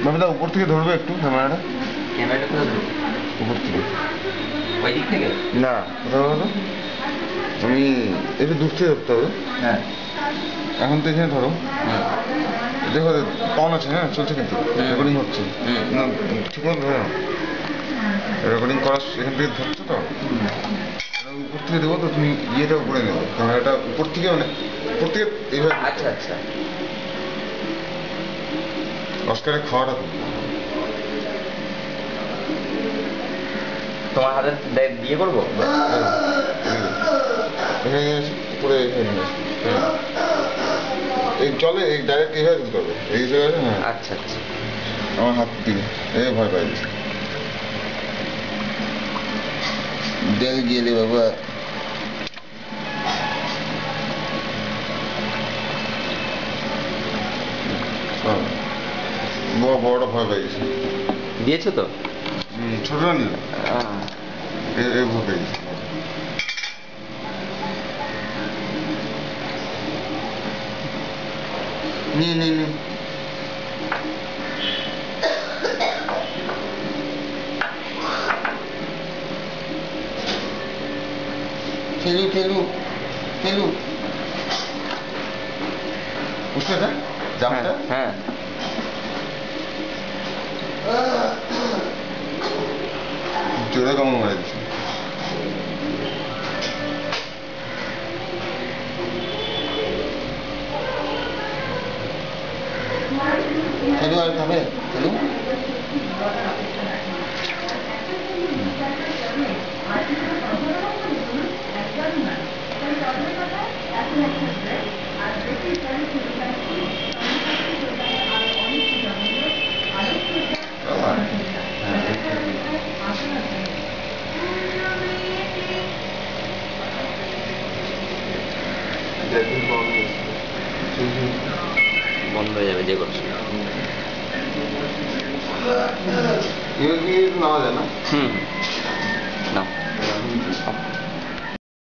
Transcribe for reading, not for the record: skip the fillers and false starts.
বাবুদা উপর থেকে ধরবে একটু ক্যামেরাটা। ক্যামেরাটা কোথায় ধরবো? উপর থেকে। ওই দিক থেকে? না, কোথাও বলো, আমি একটু দূর থেকে ধরতে হবে। হ্যাঁ। এখন তো এখানে ধরো, দেখো অন আছে, হ্যাঁ চলছে, কিন্তু রেকর্ডিং হচ্ছে না, ঠিক মতো ধরে রেকর্ডিং করার এখান থেকে ধরছো তো, উপর থেকে দেবো তো, তুমি ইয়েটা উপরে নেবে, ক্যামেরাটা উপর থেকে, মানে উপর থেকে এইভাবে। আচ্ছা আচ্ছা। অস্কারের খাওয়াটা তোমার হাতে দিয়ে করবো? এখানে উপরে এই চলে, এই ডাইরেক্ট এইভাবে তুলতে হবে, এই জায়গায়। হ্যাঁ আচ্ছা আচ্ছা। আমার হাত দিয়ে এই ভয় পাইছি, দেখ গেলে বাবা। বড়টা ভয় পাইছি। দিয়েছো তো? ছোটটা নিল, এই ভয় পাইছি। নিয়ে নিয়ে নিয়ে ঠেলু ঠেলু ঠেলু, বুঝতে না জামটা? হ্যাঁ। জোরে কামড় মারা দিচ্ছে। ঠেলু আর খাবে, ঠেলু। বন্ধ হয়ে যাবে যে কোনো নেওয়া যায় না। না।